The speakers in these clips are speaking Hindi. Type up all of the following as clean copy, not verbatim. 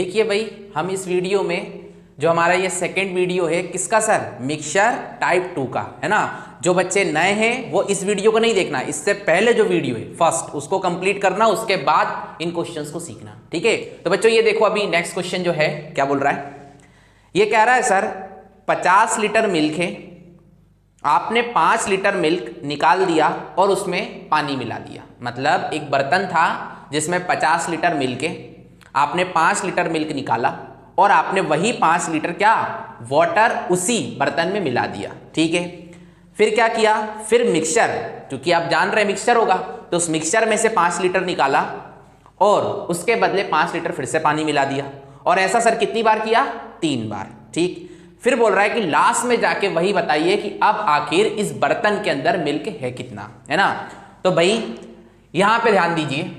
देखिए भाई, हम इस वीडियो में जो हमारा ये सेकंड वीडियो है किसका सर, मिक्सचर टाइप 2 का है ना। जो बच्चे नए हैं वो इस वीडियो को नहीं देखना, इससे पहले जो वीडियो है फर्स्ट उसको कंप्लीट करना, उसके बाद इन क्वेश्चंस को सीखना, ठीक है। तो बच्चों ये देखो, अभी नेक्स्ट क्वेश्चन जो है क्या बोल रहा है, ये कह रहा है सर 50 लीटर मिल्क है, आपने 5 लीटर मिल्क निकाल दिया और उसमें पानी मिला दिया। मतलब एक बर्तन था जिसमें 50 लीटर मिल्क है, आपने 5 लीटर मिल्क निकाला और आपने वही 5 लीटर क्या वाटर उसी बर्तन में मिला दिया, ठीक है। फिर क्या किया, फिर मिक्सचर, क्योंकि आप जान रहे हैं मिक्सचर होगा, तो उस मिक्सचर में से 5 लीटर निकाला और उसके बदले 5 लीटर फिर से पानी मिला दिया। और ऐसा सर कितनी बार किया, 3 बार, ठीक। फिर बोल रहा है कि लास्ट में जाके वही बताइए कि अब आखिर इस बर्तन के अंदर मिल्क है कितना, है ना। तो भाई यहां पे ध्यान दीजिए,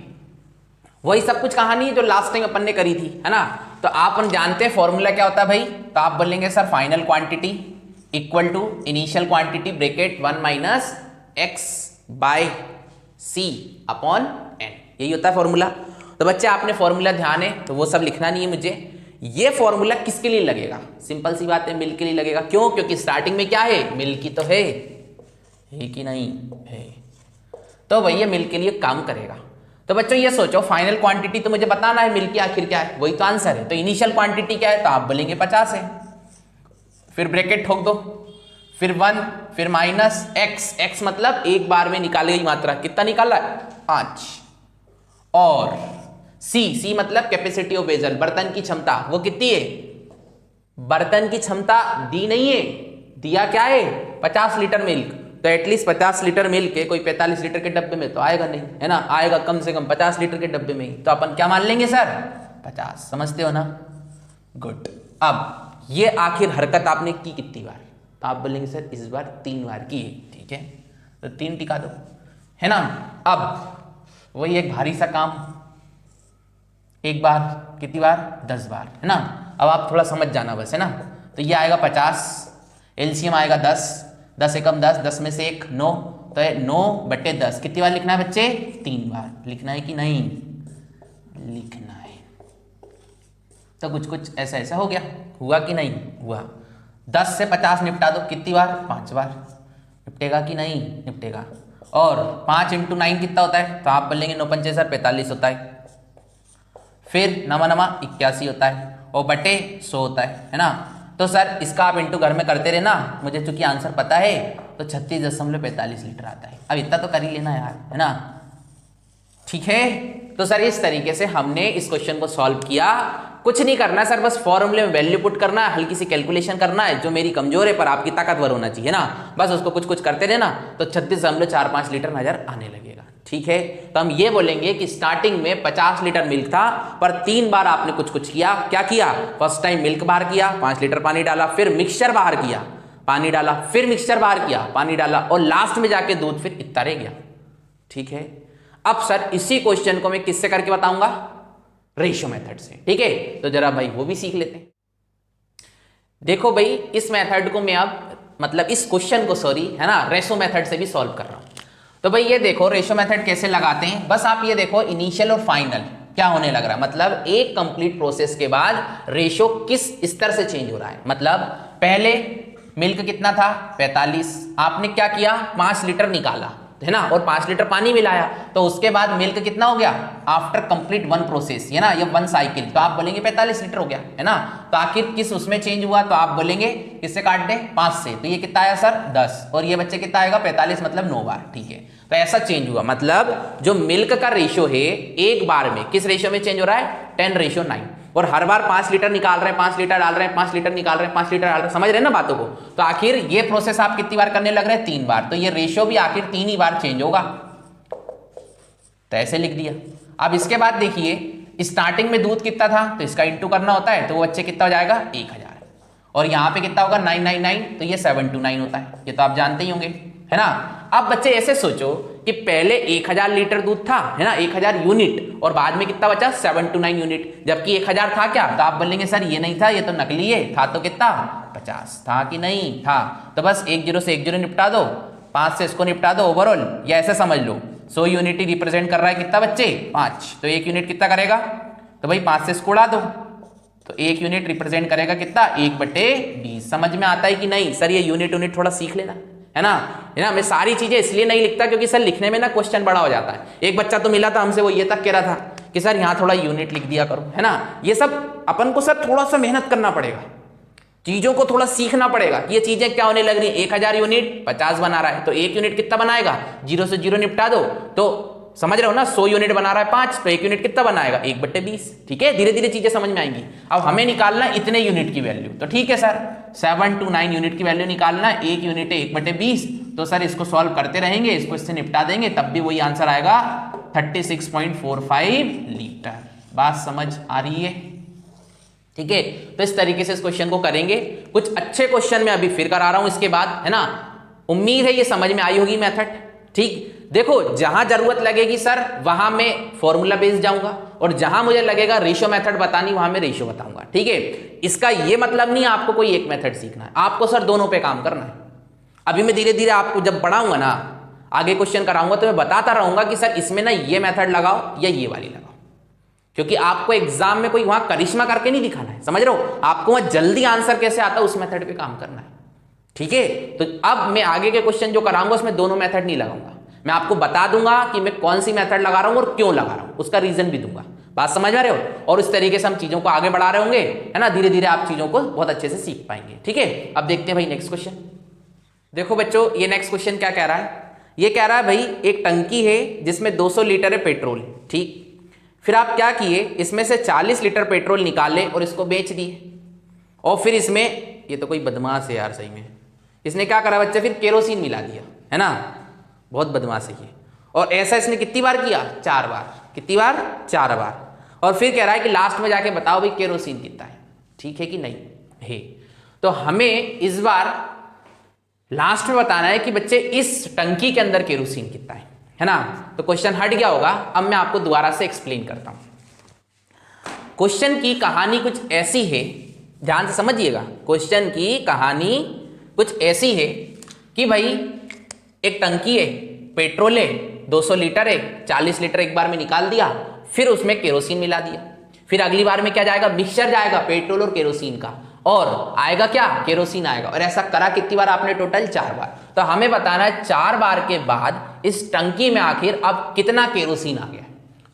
वही सब कुछ कहानी है जो लास्ट टाइम अपन ने करी थी, है ना। तो आप जानते हैं फॉर्मूला क्या होता है भाई, तो आप बोलेंगे sir final quantity equal to initial quantity bracket 1 minus x by c upon n, यही होता है फॉर्मूला। तो बच्चे आपने फॉर्मूला ध्यान है तो वो सब लिखना नहीं है मुझे। ये फॉर्मूला किसके लिए लगेगा, सिंपल सी बात है, मिल्क के लिए लगेगा। क्यों, क्योंकि स्टार्टिंग में क्या है, मिल्क ही तो है कि नहीं है, तो भैया मिल्क के लिए काम करेगा। तो बच्चों ये सोचो, फाइनल क्वांटिटी तो मुझे बताना है मिल्क की आखिर क्या है, वही तो आंसर है। तो इनिशियल क्वांटिटी क्या है, तो आप बोलेंगे 50 है, फिर ब्रैकेट ठोक दो, फिर 1, फिर माइनस एक्स, एक्स मतलब एक बार में निकाली गई मात्रा, कितना निकाला है 5, और सी, सी मतलब कैपेसिटी ऑफ वेसल, बर्तन की क्षमता, वो कितनी है, बर्तन की क्षमता दी नहीं है, दिया क्या है 50 लीटर मिल्क। तो एटलीस्ट 50 लीटर मिल्क है, कोई 45 लीटर के डब्बे में तो आएगा नहीं, है ना, आएगा कम से कम 50 लीटर के डब्बे में ही, तो अपन क्या मान लेंगे सर 50, समझते हो ना, गुड। अब ये आखिर हरकत आपने की कितनी बार, तो आप बोलेंगे सर इस बार 3 बार की है, ठीक है, तो 3 टिका दो, है ना। अब वही एक भारी सा काम, एक बार कितनी बार, 10 बार, है ना। अब आप थोड़ा समझ जाना बस, है ना। तो ये आएगा 50, एलसीएम आएगा 10, 10 एकम 10, 10 में से 1 9, तो 9/10 कितनी बार लिखना है बच्चे, 3 बार लिखना है कि नहीं लिखना है। तो कुछ कुछ ऐसा ऐसा हो गया, हुआ कि नहीं हुआ। 10 से 50 निपटा दो, कितनी बार, 5 बार, निपटेगा कि नहीं निपटेगा। और 5 × 9 कितना होता है, तो आप बोलेंगे 9 पंचे सर 45 होता है, फिर नमा 81 होता है, और बटे 100 होता है ना। तो सर इसका आप इंटू घर में करते रहना, मुझे चूंकि आंसर पता है तो 36.45 लीटर आता है। अब इतना तो कर ही लेना यार, है ना, ठीक है। तो सर इस तरीके से हमने इस क्वेश्चन को सॉल्व किया। कुछ नहीं करना सर, बस फॉर्मूले में वैल्यू पुट करना है, हल्की सी कैलकुलेशन करना है, जो मेरी कमजोर है पर आपकी ताकतवर होना चाहिए ना, बस उसको कुछ कुछ करते रहना, तो 36.45 लीटर नजर आने लगेगा, ठीक है। तो हम ये बोलेंगे कि स्टार्टिंग में 50 लीटर मिल्क था, पर 3 बार आपने कुछ कुछ किया। क्या किया, फर्स्ट टाइम मिल्क बाहर किया, 5 लीटर पानी डाला, फिर मिक्सचर बाहर किया, पानी डाला, फिर मिक्सचर बाहर किया, पानी डाला, और लास्ट में जाके दूध फिर इतना रह गया, ठीक है। अब सर इसी क्वेश्चन को मैं किससे करके बताऊंगा, रेशियो मेथड से, ठीक है। तो जरा भाई वो भी सीख लेते हैं। देखो भाई इस मेथड को मैं अब मतलब इस क्वेश्चन को सॉरी है ना रेशियो मेथड से भी सॉल्व कर रहा हूं। तो भाई ये देखो रेशियो मेथड कैसे लगाते हैं, बस आप ये देखो इनिशियल और फाइनल क्या होने लग रहा है, मतलब एक कंप्लीट प्रोसेस के बाद रेशियो किस स्तर से चेंज हो रहा है। मतलब पहले मिल्क कितना था 45, आपने क्या किया 5 लीटर निकाला, है ना, और 5 लीटर पानी मिलाया, तो उसके बाद मिल्क कितना हो गया आफ्टर कंप्लीट 1 प्रोसेस, है ना, ये 1 साइकिल, तो आप बोलेंगे 45 लीटर हो गया, है ना। तो आखिर किस उसमें चेंज हुआ, तो आप बोलेंगे किससे काट दें 5 से, तो ये कितना आया सर 10, और ये बच्चे कितना आएगा 45, मतलब 9 बार, ठीक है। तो ऐसा चेंज हुआ, मतलब जो मिल्क का रेशियो है एक बार में किस रेशियो में चेंज हो रहा है 10:9, और हर बार 5 लीटर निकाल रहे हैं, 5 लीटर डाल रहे हैं, 5 लीटर निकाल रहे हैं, 5 लीटर डाल रहे हैं, समझ रहे हैं ना बातों को। तो आखिर ये प्रोसेस आप कितनी बार करने लग रहे हैं 3 बार, तो ये रेशियो भी आखिर 3 ही बार चेंज होगा, तो ऐसे लिख दिया। अब इसके बाद देखिए स्टार्टिंग में दूध कितना था, तो इसका इंटू करना होता है, तो वो बच्चे कितना हो जाएगा 1000, और यहाँ पे कितना होगा 999, तो ये 729 होता है, ये तो आप जानते ही होंगे, है ना। अब बच्चे ऐसे सोचो कि पहले 1000 लीटर दूध था, है ना, 1000 यूनिट, और बाद में कितना बचा 729 यूनिट, जबकि 1000 था क्या, तो आप बोलेंगे सर ये नहीं था, ये तो नकली है, था तो कितना 50, था कि नहीं था। तो बस 1 0 से 1 0 निपटा दो, 5 से इसको निपटा दो ओवरऑल, या ऐसे समझ लो 100 यूनिट ही रिप्रेजेंट कर रहा है कितना बच्चे 5, तो 1 यूनिट कितना करेगा, तो भाई 5 से इसको उड़ा दो, तो 1 यूनिट रिप्रेजेंट करेगा कितना 1/20। समझ में आता है कि नहीं सर? ये यूनिट थोड़ा सीख लेना, है ना मैं सारी चीजें इसलिए नहीं लिखता क्योंकि सर लिखने में ना क्वेश्चन बड़ा हो जाता है। एक बच्चा तो मिला था हमसे, वो ये तक कह रहा था कि सर यहाँ थोड़ा यूनिट लिख दिया करो, है ना। ये सब अपन को सर थोड़ा सा मेहनत करना पड़ेगा, चीजों को थोड़ा सीखना पड़ेगा कि ये चीजें क्या होने लग रही है। 1000 यूनिट 50 बना रहा है तो 1 यूनिट कितना बनाएगा, 0 से 0 निपटा दो तो समझ रहे हो ना। 100 यूनिट बना रहा है 5 तो 1 यूनिट कितना बनाएगा 1/20। ठीक है, धीरे धीरे चीजें समझ में आएंगी। अब हमें निकालना इतने यूनिट की वैल्यू, तो ठीक है सर 7 to 9 यूनिट की वैल्यू निकालना, 1 यूनिट है 1/20। तो सर इसको सॉल्व करते रहेंगे, इसको इससे निपटा देंगे, तब भी वही आंसर आएगा 36.45 लीटर। बात समझ आ रही है? ठीक है, तो इस तरीके से इस क्वेश्चन को करेंगे। कुछ अच्छे क्वेश्चन में अभी फिर करा रहा हूं इसके बाद, है ना। उम्मीद है ये समझ में आई होगी मेथड। ठीक, देखो जहां जरूरत लगेगी सर वहां मैं फॉर्मूला बेस जाऊंगा, और जहां मुझे लगेगा रेशियो मेथड बतानी वहां मैं रेशियो बताऊंगा। ठीक है, इसका ये मतलब नहीं आपको कोई एक मेथड सीखना है, आपको सर दोनों पे काम करना है। अभी मैं धीरे धीरे आपको जब बढ़ाऊंगा ना, आगे क्वेश्चन कराऊंगा तो मैं बताता रहूंगा कि सर इसमें ना ये मेथड लगाओ या ये वाली लगाओ, क्योंकि आपको एग्जाम में कोई वहां करिश्मा करके नहीं दिखाना है, समझ रहे हो। आपको वहां जल्दी आंसर कैसे आता है उस मेथड पे काम करना है। ठीक है, तो अब मैं आगे के क्वेश्चन जो कराऊंगा उसमें दोनों मेथड नहीं लगाऊंगा, मैं आपको बता दूंगा कि मैं कौन सी मेथड लगा रहा हूं और क्यों लगा रहा हूं, उसका रीजन भी दूंगा। बात समझ आ रहे हो? और इस तरीके से हम चीजों को आगे बढ़ा रहे होंगे, है ना। धीरे धीरे आप चीजों को बहुत अच्छे से सीख पाएंगे। ठीक है, अब देखते हैं भाई नेक्स्ट क्वेश्चन। देखो बच्चों ये नेक्स्ट क्वेश्चन क्या कह रहा है, ये कह रहा है भाई एक टंकी है जिसमें 200 लीटर है पेट्रोल। ठीक, फिर आप क्या किए, इसमें से 40 लीटर पेट्रोल निकाले और इसको बेच दिए, और फिर इसमें, ये तो कोई बदमाश है यार सही में, इसने क्या करा बच्चे, फिर केरोसिन मिला दिया, है ना। बहुत बदमाश है ये। और ऐसा इसने कितनी बार किया, 4 बार। कितनी बार, 4 बार। और फिर कह रहा है कि लास्ट में जाके बताओ भाई केरोसिन कितना है। ठीक है कि नहीं है? तो हमें इस बार लास्ट में बताना है कि बच्चे इस टंकी के अंदर केरोसिन कितना है ना। तो क्वेश्चन हट गया होगा, अब मैं आपको दोबारा से एक्सप्लेन करता हूं। क्वेश्चन की कहानी कुछ ऐसी है, ध्यान से समझिएगा। क्वेश्चन की कहानी कुछ ऐसी है कि भाई एक टंकी है, पेट्रोल है, 200 लीटर है, 40 लीटर एक बार में निकाल दिया, फिर उसमें केरोसिन मिला दिया। फिर अगली बार में क्या जाएगा, मिक्सचर जाएगा पेट्रोल और केरोसिन का, और आएगा क्या, केरोसिन आएगा। और ऐसा करा कितनी बार आपने, टोटल 4 बार। तो हमें बताना है 4 बार के बाद इस टंकी में आखिर अब कितना केरोसिन आ गया।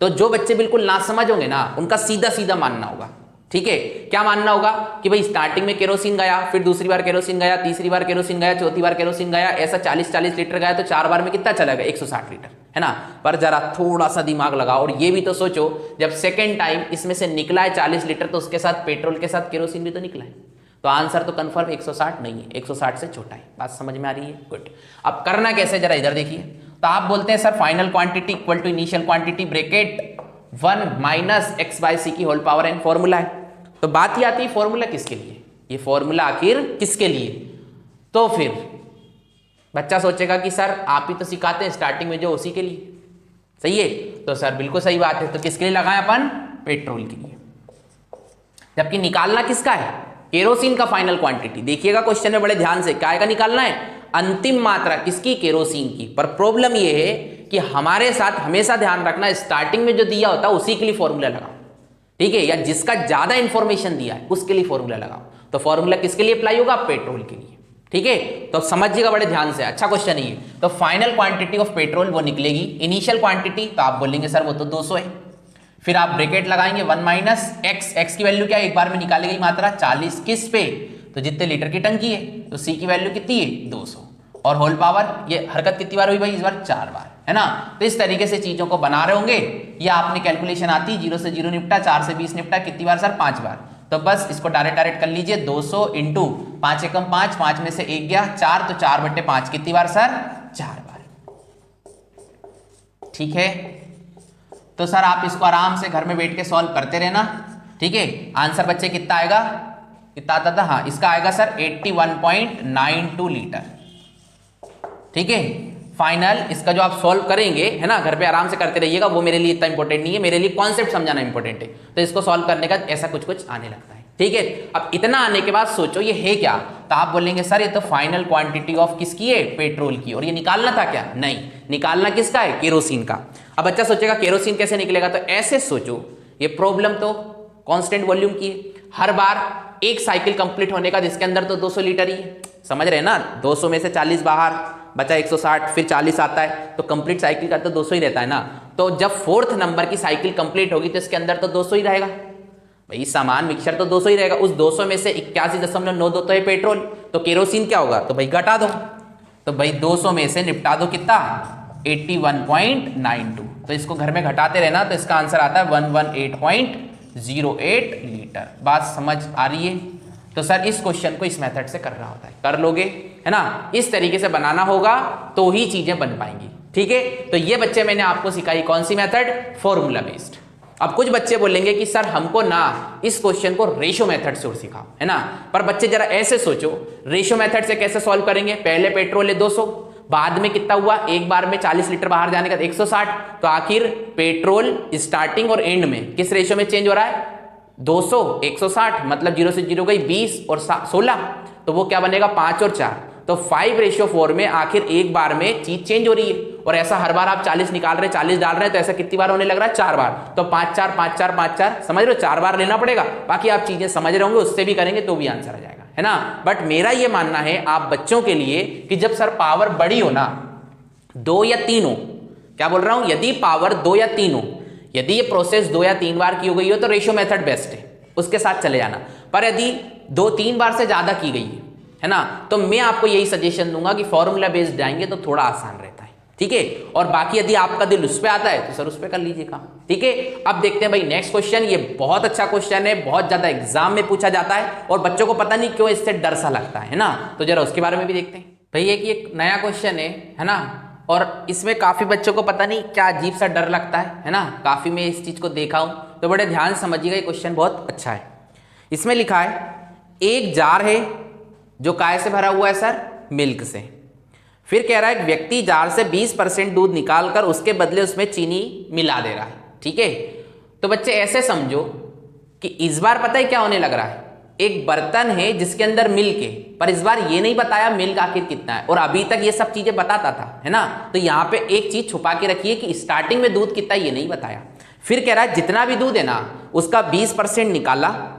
तो जो बच्चे बिल्कुल ना समझ होंगे ना, उनका सीधा सीधा मानना होगा। ठीक है, क्या मानना होगा कि भाई स्टार्टिंग में केरोसिन गया, फिर दूसरी बार केरोसिन गया, तीसरी बार केरोसिन गया, चौथी बार केरोसिन गया, ऐसा 40 लीटर गया, तो 4 बार में कितना चला गया, 160 लीटर, है ना। पर जरा थोड़ा सा दिमाग लगाओ और ये भी तो सोचो, जब सेकेंड टाइम इसमें से निकला है 40 लीटर तो उसके साथ पेट्रोल के साथ केरोसिन भी तो निकला है। तो आंसर तो कंफर्म 160 नहीं है, 160 से छोटा है। बात समझ में आ रही है? गुड। अब करना कैसे, जरा इधर देखिए। तो आप बोलते हैं sir final quantity equal to initial quantity bracket 1 - x/c की होल पावर n फॉर्मूला है। तो बात ही आती है फॉर्मूला किसके लिए, ये फॉर्मूला आखिर किसके लिए। तो फिर बच्चा सोचेगा कि सर आप ही तो सिखाते हैं स्टार्टिंग में जो, उसी के लिए। सही है, तो सर बिल्कुल सही बात है। तो किसके लिए लगाएं अपन, पेट्रोल के लिए। जबकि निकालना किसका है, केरोसिन का फाइनल क्वांटिटी। देखिएगा क्वेश्चन में बड़े ध्यान से, क्या का निकालना है, अंतिम मात्रा किसकी, केरोसिन की। पर प्रॉब्लम ये है कि हमारे साथ हमेशा ध्यान रखना, स्टार्टिंग में जो दिया होता है उसी के लिए फॉर्मूला लगाओ। ठीक है, या जिसका ज्यादा इंफॉर्मेशन दिया है उसके लिए फॉर्मूला लगाओ। तो फॉर्मूला किसके लिए अप्लाई होगा, पेट्रोल के लिए। ठीक है, तो समझिएगा बड़े ध्यान से, अच्छा क्वेश्चन है ये। तो फाइनल क्वांटिटी ऑफ पेट्रोल वो निकलेगी, इनिशियल क्वांटिटी तो आप बोलेंगे सर वो तो 200 है। फिर आप ब्रैकेट लगाएंगे 1 - x की वैल्यू क्या है, एक बार में निकाली गई मात्रा 40 किस पे, तो जितने लीटर की टंकी है, तो c की वैल्यू कितनी है 200, और होल पावर, ये हरकत कितनी बार हुई भाई, इस बार 4 बार, है ना। तो इस तरीके से चीजों को बना रहे होंगे। ये आपने कैलकुलेशन आती है, 0 से 0 निपटा, 4 से 20 निपटा, कितनी बार सर, 5 बार। तो बस इसको डायरेक्ट कर लीजिए, 200 इंटू 5 एकम 5, 5 में से 1 गया 4, तो 4/5 कितनी बार सर, 4 बार। ठीक है, तो सर आप इसको आराम से घर में बैठ के सॉल्व करते रहना। ठीक है, आंसर बच्चे कितना आएगा, कितना आता था, हाँ इसका आएगा सर 81.92 लीटर। ठीक है, फाइनल इसका जो आप सॉल्व करेंगे, है ना, घर पे आराम से करते रहिएगा, वो मेरे लिए इतना इंपॉर्टेंट नहीं है, मेरे लिए कॉन्सेप्ट समझाना इंपॉर्टेंट है। तो इसको सॉल्व करने का ऐसा कुछ कुछ आने लगता है। ठीक है, अब इतना आने के बाद सोचो ये है क्या, तो आप बोलेंगे सर ये तो फाइनल क्वांटिटी ऑफ किसकी है, पेट्रोल की। और ये निकालना था क्या, नहीं, निकालना किसका है, केरोसिन का। अब बच्चा सोचेगा केरोसिन कैसे निकलेगा, तो ऐसे सोचो, ये प्रॉब्लम तो कांस्टेंट वॉल्यूम की है। हर बार एक साइकिल कंप्लीट होने का, जिसके अंदर तो 200 लीटर ही है, समझ रहे हैं ना, 200 में से 40 बाहर बचा 160, फिर 40 आता है, तो कंप्लीट साइकिल का तो 200 ही रहता है ना। तो जब 4th नंबर की साइकिल कंप्लीट होगी तो इसके अंदर तो 200 ही रहेगा भाई, सामान मिक्सचर तो 200 ही रहेगा। उस 200 में से 81.92 तो है पेट्रोल, तो केरोसिन क्या होगा, तो भाई घटा दो, तो भाई 200 में से निपटा दो कितना, 81.92, तो इसको घर में घटाते रहना, तो इसका आंसर आता है 118.08 लीटर। बात समझ आ रही है? तो सर इस क्वेश्चन को इस मेथड से करना होता है, कर लोगे है ना, इस तरीके से बनाना होगा तो ही चीजें बन पाएंगी, ठीक है। तो ये बच्चे मैंने आपको सिखाई कौन सी मेथड, फॉर्मूला बेस्ड। अब कुछ बच्चे बोलेंगे कि सर हमको ना इस क्वेश्चन को रेशो मेथड से सिखाओ, है ना, पर बच्चे जरा ऐसे सोचो, रेशो मेथड से कैसे सॉल्व करेंगे, पहले पेट्रोल है 200, बाद में कितना हुआ, एक बार में 40 लीटर बाहर जाने का 160, तो आखिर पेट्रोल स्टार्टिंग और एंड में किस रेशो में चेंज हो रहा है, 200 160, मतलब 0 से 0 गई 20 और 16, तो वो क्या बनेगा 5 और 4, तो 5:4 में आखिर एक बार में चीज चेंज हो रही है। और ऐसा हर बार आप 40 निकाल रहे हैं, 40 डाल रहे हैं, तो ऐसा कितनी बार होने लग रहा है, 4 बार, तो 5 4 5 4 5 4, समझ रहे हो, 4 बार लेना पड़ेगा। बाकी आप चीजें समझ रहे होंगे, उससे भी करेंगे तो भी आंसर आ जाएगा, है ना। बट मेरा ये मानना है आप बच्चों के लिए कि जब सर पावर बड़ी हो ना, 2 या 3 हो, क्या बोल रहा हूं, यदि पावर 2 या 3 हो, यदि ये प्रोसेस 2 या 3 बार की हो गई हो तो रेशियो मेथड बेस्ट है, उसके साथ चले जाना। पर यदि 2-3 बार से ज्यादा की गई है ना, तो मैं आपको यही सजेशन दूंगा कि फॉर्मूला बेस्ड जाएंगे तो थोड़ा आसान रहता है, ठीक है। और बाकी यदि आपका दिल उस पर आता है तो सर उस पर कर लीजिए काम, ठीक है। अब देखते हैं भाई नेक्स्ट क्वेश्चन, ये बहुत अच्छा क्वेश्चन है, बहुत ज्यादा एग्जाम में पूछा जाता है और बच्चों को पता नहीं क्यों इससे डर सा लगता है ना, तो जरा उसके बारे में भी देखते हैं। भाई एक नया क्वेश्चन है ना, और इसमें काफी बच्चों को पता नहीं क्या अजीब सा डर लगता है ना, काफी मैं इस चीज को देखा हूं, तो बड़े ध्यान समझिएगा, ये क्वेश्चन बहुत अच्छा है। इसमें लिखा है एक जार है जो काय से भरा हुआ है सर, मिल्क से। फिर कह रहा है एक व्यक्ति जार से 20% दूध निकालकर उसके बदले उसमें चीनी मिला दे रहा है, ठीक है। तो बच्चे ऐसे समझो कि इस बार पता है क्या होने लग रहा है, एक बर्तन है जिसके अंदर मिल्क है, पर इस बार ये नहीं बताया मिल्क आखिर कितना है, और अभी तक ये सब चीजें बताता था, है ना। तो यहाँ पे एक चीज छुपा के रखिए कि स्टार्टिंग में दूध कितना ये नहीं बताया। फिर कह रहा है जितना भी दूध है ना उसका 20% निकाला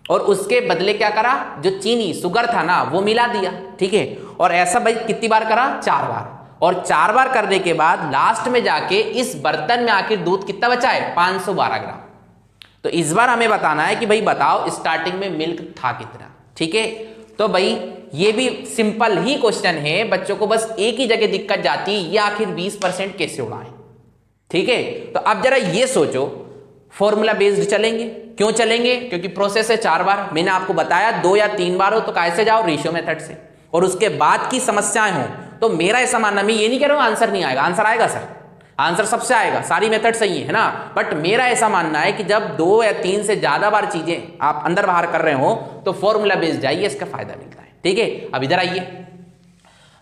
और उसके बदले क्या करा, जो चीनी शुगर था ना वो मिला दिया, ठीक है। और ऐसा भाई कितनी बार करा, 4 बार, और 4 बार करने के बाद लास्ट में जाके इस बर्तन में आखिर दूध कितना बचा है, 512 ग्राम। तो इस बार हमें बताना है कि भाई बताओ स्टार्टिंग में मिल्क था कितना, ठीक है। तो भाई ये भी सिंपल ही क्वेश्चन है, बच्चों को बस एक ही जगह दिक्कत जाती है, ये आखिर 20% कैसे उड़ाएं, ठीक है। तो अब जरा ये सोचो, फॉर्मूला बेस्ड चलेंगे, क्यों चलेंगे, क्योंकि प्रोसेस है 4 बार, मैंने आपको बताया 2 या 3 बार हो तो कैसे जाओ, रेशियो मेथड से, और उसके बाद की समस्याएं हो तो मेरा ऐसा मानना, मैं ये नहीं कह रहा हूं आंसर नहीं आएगा, आंसर आएगा सर, आंसर सबसे आएगा, सारी मेथड सही है ना, बट मेरा ऐसा मानना है कि जब 2 या 3 से ज्यादा बार चीजें आप अंदर बाहर कर रहे हो तो फॉर्मूला बेस्ड जाइए, इसका फायदा मिलता है, ठीक है। अब इधर आइए,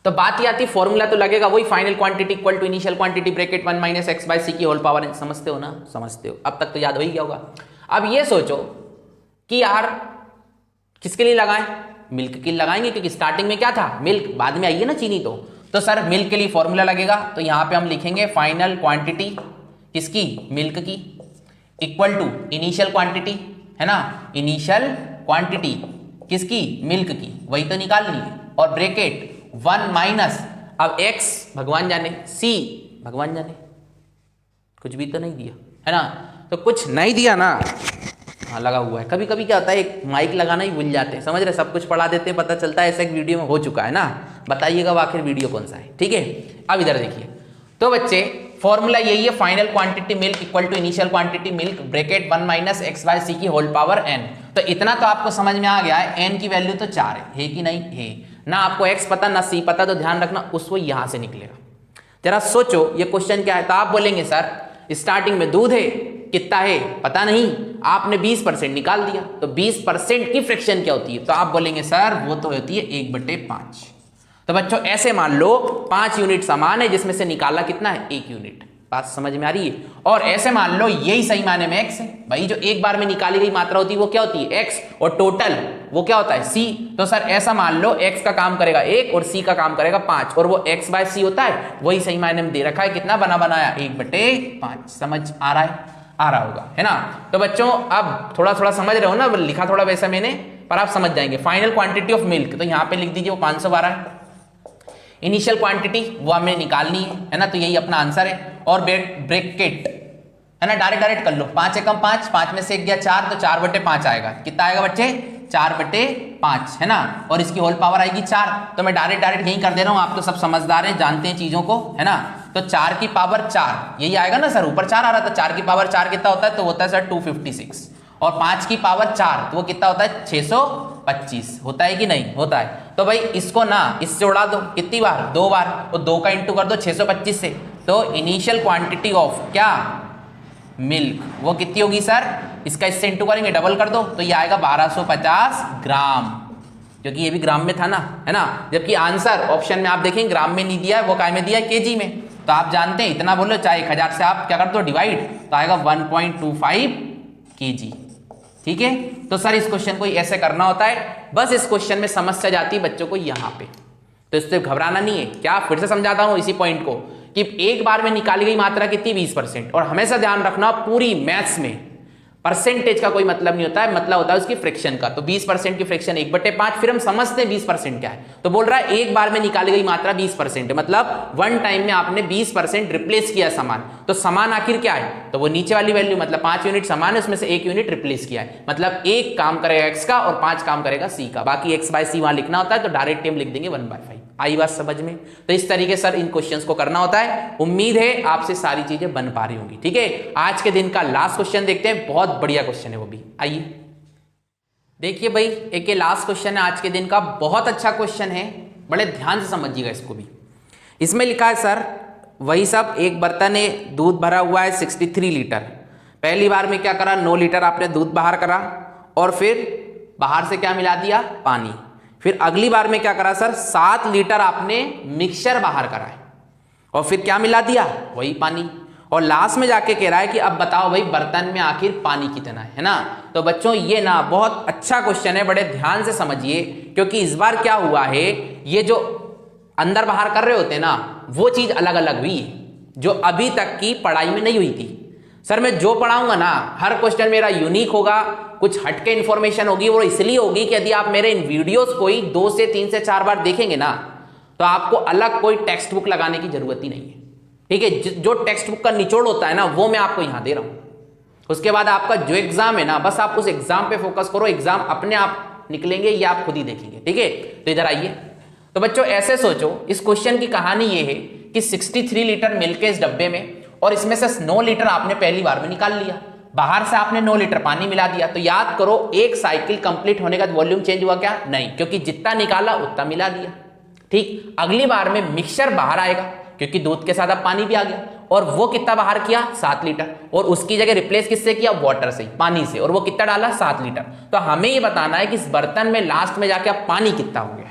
तो बात ही आती, फॉर्मूला तो लगेगा वही, final quantity equal to initial quantity bracket 1 - x / c की होल पावर, समझते हो ना, समझते हो, अब तक तो याद हो ही गया होगा। अब ये सोचो कि यार किसके लिए लगाएं, मिल्क के लिए लगाएंगे, क्योंकि स्टार्टिंग में क्या था, मिल्क, बाद में आई है ना चीनी, तो सर मिल्क के लिए फॉर्मूला लगेगा, तो यहां पे हम लिखेंगे फाइनल क्वांटिटी किसकी, मिल्क की, इक्वल टू इनिशियल क्वांटिटी, है ना, इनिशियल क्वांटिटी किसकी, मिल्क की, वही तो निकालनी है, और ब्रैकेट 1 - अब x भगवान जाने, c भगवान जाने, कुछ भी तो नहीं दिया है ना, तो कुछ नहीं दिया ना, हाँ लगा हुआ है। कभी कभी क्या होता है, एक माइक लगाना ही भूल जाते हैं, समझ रहे, सब कुछ पढ़ा देते हैं, पता चलता है ऐसा एक वीडियो में हो चुका है ना, बताइएगा आखिर वीडियो कौन सा है, ठीक है। अब इधर देखिए, तो बच्चे फॉर्मूला यही है, final quantity milk equal to initial quantity milk bracket 1 - x / c की होल पावर n। तो इतना तो आपको समझ में आ गया है, n की वैल्यू तो 4 है कि नहीं है ना, आपको x पता ना c पता, तो ध्यान रखना उसको यहां से निकलेगा। जरा सोचो ये क्वेश्चन क्या है, तो आप बोलेंगे सर स्टार्टिंग में दूध है, कितना है पता नहीं, आपने 20% निकाल दिया, तो 20% की फ्रैक्शन क्या होती है, तो आप बोलेंगे सर वो तो होती है 1/5। तो बच्चों ऐसे मान लो 5 यूनिट सामान है जिसमें से निकाला कितना है, 1 यूनिट, बात समझ में आ रही है। और ऐसे मान लो यही सही माने में x है, भाई जो एक बार में निकाली गई मात्रा होती है वो क्या होती है, x, और टोटल वो क्या होता है, c। तो सर ऐसा मान लो x का काम करेगा 1 और c का काम करेगा 5, और वो x / c होता है, वही सही मायने में दे रखा है, कितना बना बनाया, 1/5, समझ आ रहा है। आ रहा होगा, है ना। तो बच्चों अब थोड़ा थोड़ा समझ रहे हो ना, लिखा थोड़ा वैसा मैंने, पर आप समझ जाएंगे। फाइनल क्वांटिटी ऑफ मिल्क, तो यहाँ पे लिख दीजिए वो 512 है। इनिशियल क्वांटिटी वो हमें निकालनी है ना, तो यही अपना आंसर है। और ब्रैकेट है ना, डायरेक्ट कर लो, 5 एकम 5, 5 में से 1 गया 4, तो 4/5 आएगा। कितना आएगा बच्चे? 4/5 है ना। और इसकी होल पावर आएगी 4, तो मैं डायरेक्ट यही कर दे रहा हूँ। आप तो सब समझदार हैं, जानते हैं चीजों को, है ना। तो 4 की पावर 4 यही आएगा ना सर, ऊपर 4 आ रहा था। 4 की पावर 4 कितना होता है? तो होता है सर 256। और 5 की पावर 4 तो वो कितना होता है? 625 होता है कि नहीं? होता है। तो भाई इसको ना इससे उड़ा दो, कितनी बार? 2 बार। तो 2 का इंटू कर दो 625 से। तो इनिशियल क्वांटिटी ऑफ क्या? मिल्क, वो कितनी होगी सर? इसका इससे इंटू करेंगे, डबल कर दो, तो ये आएगा 1250 ग्राम, क्योंकि ये भी ग्राम में था ना, है ना। जबकि आंसर ऑप्शन में आप देखेंगे ग्राम में नहीं दिया है, वो काय में दिया है? केजी में। तो आप जानते हैं इतना बोलो, चाहे 1000 से आप क्या कर दो डिवाइड, तो आएगा 1.25 केजी। ठीक है। तो सर इस क्वेश्चन को ऐसे करना होता है। बस इस क्वेश्चन में समस्या जाती है बच्चों को यहाँ पे, तो इससे घबराना नहीं है। क्या फिर से समझाता हूं इसी पॉइंट को, कि एक बार में निकाली गई मात्रा कितनी? 20%। और हमेशा ध्यान रखना, पूरी मैथ्स में परसेंटेज का कोई मतलब नहीं होता है, मतलब होता है उसकी फ्रैक्शन का। तो 20% की फ्रैक्शन 1/5, फिर हम समझते हैं 20% क्या है। तो बोल रहा है एक बार में निकाली गई मात्रा 20% है, मतलब वन टाइम में आपने 20% रिप्लेस किया सामान। तो सामान आखिर क्या है? तो वो नीचे वाली वैल्यू, मतलब 5 यूनिट सामान है, उसमें से 1 यूनिट रिप्लेस किया है, मतलब 1 काम करेगा x का और 5 काम करेगा c का। बाकी x/c वहां लिखना होता है, तो डायरेक्ट टेम लिख देंगे 1/5। आई बात समझ में? तो इस तरीके सर इन क्वेश्चंस को करना होता है। उम्मीद है आपसे सारी चीजें बन पा रही होंगी। ठीक है, आज के दिन का लास्ट क्वेश्चन देखते हैं, बहुत बढ़िया क्वेश्चन है वो भी। आइए देखिए भाई, एक ये लास्ट क्वेश्चन है आज के दिन का, बहुत अच्छा क्वेश्चन है, बड़े ध्यान से समझिएगा इसको भी। इसमें लिखा है सर वही सब, एक बर्तन है, दूध भरा हुआ है 63 लीटर। पहली बार में क्या करा? 9 लीटर आपने दूध बाहर करा, और फिर बाहर से क्या मिला दिया? पानी। फिर अगली बार में क्या करा सर? 7 लीटर आपने मिक्सचर बाहर करा है, और फिर क्या मिला दिया? वही पानी। और लास्ट में जाके कह रहा है कि अब बताओ भाई बर्तन में आखिर पानी कितना है ना। तो बच्चों ये ना बहुत अच्छा क्वेश्चन है, बड़े ध्यान से समझिए, क्योंकि इस बार क्या हुआ है, ये जो अंदर बाहर कर रहे होते हैं ना, वो चीज अलग अलग हुई है, जो अभी तक की पढ़ाई में नहीं हुई थी। सर मैं जो पढ़ाऊंगा ना, हर क्वेश्चन मेरा यूनिक होगा, कुछ हटके इंफॉर्मेशन होगी। वो इसलिए होगी कि यदि आप मेरे इन वीडियोस को ही 2 से 3 से 4 बार देखेंगे ना, तो आपको अलग कोई टेक्स्ट बुक लगाने की जरूरत ही नहीं है। ठीक है, जो टेक्स्ट बुक का निचोड़ होता है ना, वो मैं आपको यहां दे रहा हूं। उसके बाद आपका जो एग्जाम है ना, बस आप उस एग्जाम पे फोकस करो, एग्जाम अपने आप निकलेंगे, ये आप खुद ही देखेंगे। ठीक है, तो इधर आइए। तो बच्चों ऐसे सोचो, इस क्वेश्चन की कहानी ये है कि 63 लीटर मिल्क है इस डब्बे में, और इसमें से 9 लीटर आपने पहली बार में निकाल लिया, बाहर से आपने 9 लीटर पानी मिला दिया। तो याद करो, एक साइकिल कंप्लीट होने का वॉल्यूम चेंज हुआ क्या? नहीं, क्योंकि जितना निकाला उतना मिला दिया। ठीक, अगली बार में मिक्सचर बाहर आएगा, क्योंकि दूध के साथ अब पानी भी आ गया, और वो कितना बाहर किया? 7 लीटर, और उसकी जगह रिप्लेस किससे किया? वाटर से, पानी से, और वो कितना डाला? 7 लीटर। तो हमें ये बताना है कि इस बर्तन में लास्ट में जाके अब पानी कितना हो गया।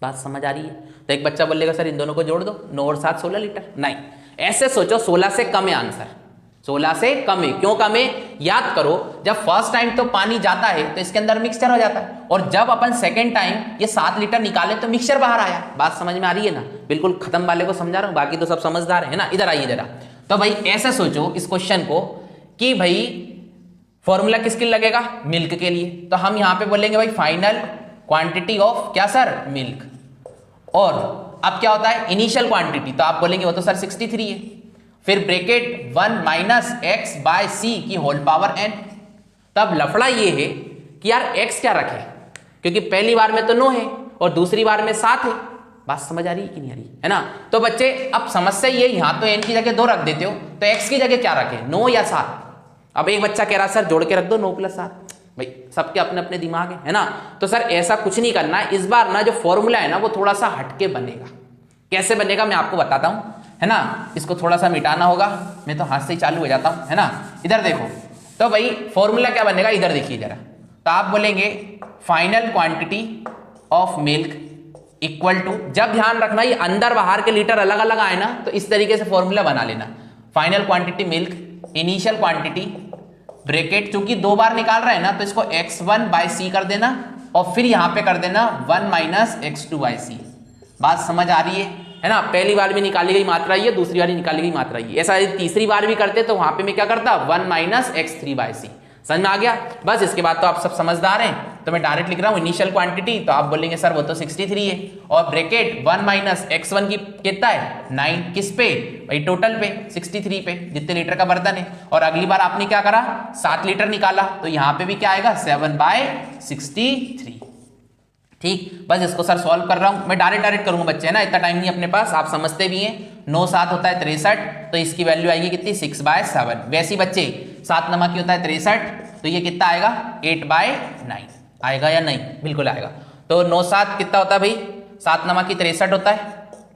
बात समझ आ रही है? तो एक बच्चा बोलेगा सर इन दोनों को जोड़ दो, 9 और 7 16 लीटर। नहीं, ऐसे सोचो 16 से कम है आंसर, 16 से कम है। क्यों कम है? याद करो, जब फर्स्ट टाइम तो पानी जाता है तो इसके अंदर मिक्सचर हो जाता है, और जब अपन सेकेंड टाइम ये 7 लीटर निकाले तो मिक्सचर बाहर आया। बात समझ में आ रही है ना? बिल्कुल खत्म वाले को समझा रहा हूं, बाकी तो सब समझदार है ना। इधर आइए जरा। तो भाई ऐसे सोचो इस क्वेश्चन को कि भाई फॉर्मूला किसके लिए लगेगा? मिल्क के लिए। तो हम यहां पे बोलेंगे भाई फाइनल क्वांटिटी ऑफ क्या सर? मिल्क। और अब क्या होता है? इनिशियल क्वांटिटी, तो आप बोलेंगे वो तो सर 63 है। फिर ब्रैकेट 1 माइनस एक्स बाय सी की होल पावर n। तब लफड़ा ये है कि यार x क्या रखे, क्योंकि पहली बार में तो 9 है और दूसरी बार में 7 है। बात समझ आ रही है कि नहीं आ रही है ना? तो बच्चे अब समस्या ये, यहां तो n की जगह 2 रख देते हो, तो x की जगह क्या रखे? 9 या 7? अब एक बच्चा कह रहा सर जोड़ के रख दो 9 + 7। भाई सबके अपने अपने दिमाग है ना? तो सर ऐसा कुछ नहीं करना है इस बार ना, जो फॉर्मूला है ना वो थोड़ा सा हटके बनेगा। कैसे बनेगा मैं आपको बताता हूं, है ना। इसको थोड़ा सा मिटाना होगा, मैं तो हाथ से ही चालू हो जाता हूं, है ना। इधर देखो, तो भाई फॉर्मूला क्या बनेगा, इधर देखिए जरा। तो आप बोलेंगे final quantity of milk equal to, जब ध्यान रखना ये अंदर बाहर के लीटर अलग अलग आए ना, तो इस तरीके से फॉर्मूला बना लेना। Final quantity milk, initial quantity, bracket, चूंकि 2 बार निकाल रहे हैं ना, तो इसको x1 बाय c कर देना, और फिर यहां पे कर देना 1 माइनस x2 बाय c। बात समझ आ रही है? है ना, पहली बार भी निकाली गई मात्रा ये, दूसरी बार निकाली गई मात्रा ये। ऐसा यदि तीसरी बार भी करते तो वहां पे मैं क्या करता 1 माइनस x3/c। समझ में आ गया? बस इसके बाद तो आप सब समझदार हैं, तो मैं डायरेक्ट लिख रहा हूं इनिशियल क्वांटिटी, तो आप बोलेंगे सर वो तो 63 है, और ब्रैकेट 1 माइनस x1 की कितना है 9, किस पे भाई टोटल पे 63 पे, जितने लीटर का बर्तन है। और अगली बार आपने क्या करा 7 लीटर निकाला, तो यहाँ पे भी क्या आएगा 7/63। ठीक, बस इसको सर सॉल्व कर रहा हूं मैं, डायरेक्ट करूंगा बच्चे, है ना, इतना टाइम नहीं अपने पास, आप समझते भी हैं। 9 7 होता है 63, तो इसकी वैल्यू आएगी कितनी 6/7। वैसे ही बच्चे 7 नमक की होता है 63, तो ये कितना आएगा 8/9 आएगा या नहीं? बिल्कुल आएगा। तो 9 7 कितना होता है भाई, 7 नमक की 63 होता है,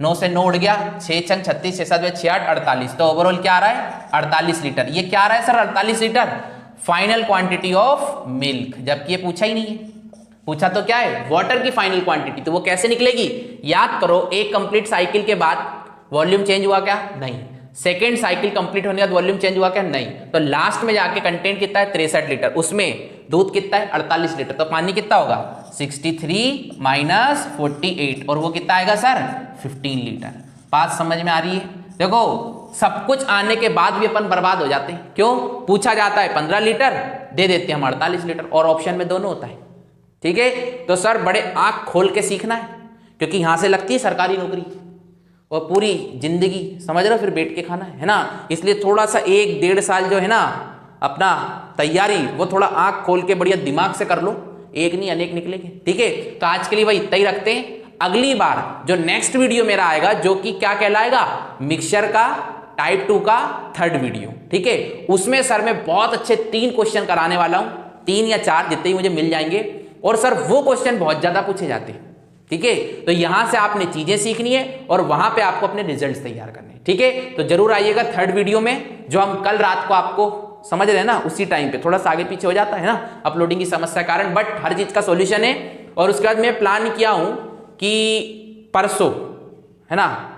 9 से 9 उड़ गया, 6 छंग 36, 6 7 6 8 48, तो ओवरऑल क्या आ रहा है 48 लीटर। ये क्या आ रहा है sir 48 litre final quantity of milk, जबकि ये पूछा ही नहीं है। पूछा तो क्या है वाटर की फाइनल क्वांटिटी, तो वो कैसे निकलेगी? याद करो, एक कंप्लीट साइकिल के बाद वॉल्यूम चेंज हुआ क्या? नहीं। सेकेंड साइकिल कंप्लीट होने के बाद वॉल्यूम चेंज हुआ क्या? नहीं। तो लास्ट में जाके कंटेंट कितना है 63 लीटर, उसमें दूध कितना है 48 लीटर, तो पानी कितना होगा 63 माइनस 48, और वो कितना आएगा सर 15 लीटर। बात समझ में आ रही है? देखो सब कुछ आने के बाद भी अपन बर्बाद हो जाते हैं, क्यों? पूछा जाता है 15 लीटर, दे देते हैं हम 48 लीटर, और ऑप्शन में दोनों होता है। ठीक है, तो सर बड़े आंख खोल के सीखना है, क्योंकि यहां से लगती है सरकारी नौकरी और पूरी जिंदगी समझ रहे हो फिर बैठ के खाना है ना, इसलिए थोड़ा सा 1-1.5 साल जो है ना अपना तैयारी वो थोड़ा आंख खोल के बढ़िया दिमाग से कर लो, एक नहीं अनेक निकलेंगे। ठीक है, तो आज के लिए भाई इतना ही रखते हैं। अगली बार जो नेक्स्ट वीडियो मेरा आएगा, जो कि क्या कहलाएगा मिक्सचर का टाइप 2 का 3rd वीडियो। ठीक है, उसमें सर मैं बहुत अच्छे 3 क्वेश्चन कराने वाला हूं, 3 या 4 जितने ही मुझे मिल जाएंगे, और सर वो क्वेश्चन बहुत ज्यादा पूछे जाते हैं। ठीक है, तो यहां से आपने चीजें सीखनी है और वहां पे आपको अपने रिजल्ट्स तैयार करने हैं। ठीक है, तो जरूर आइएगा 3rd वीडियो में, जो हम कल रात को आपको समझ रहे हैं ना, उसी टाइम पे थोड़ा सा आगे पीछे हो जाता है ना अपलोडिंग की समस्या के कारण, बट हर चीज का सॉल्यूशन है। और उसके बाद मैं प्लान किया हूं कि परसों, है ना,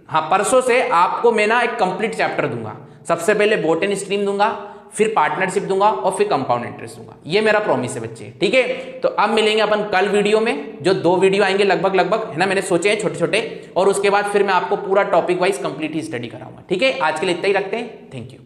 हाँ परसों से आपको मैं ना एक कंप्लीट चैप्टर दूंगा। सबसे पहले बॉटनी स्ट्रीम दूंगा, फिर पार्टनरशिप दूंगा, और फिर कंपाउंड इंटरेस्ट दूंगा। ये मेरा प्रॉमिस है बच्चे। ठीक है, तो अब मिलेंगे अपन कल वीडियो में, जो 2 वीडियो आएंगे लगभग, है ना, मैंने सोचे हैं छोटे छोटे, और उसके बाद फिर मैं आपको पूरा टॉपिक वाइज कंप्लीट ही स्टडी कराऊंगा। ठीक है, आज के लिए इतना ही रखते हैं, थैंक यू।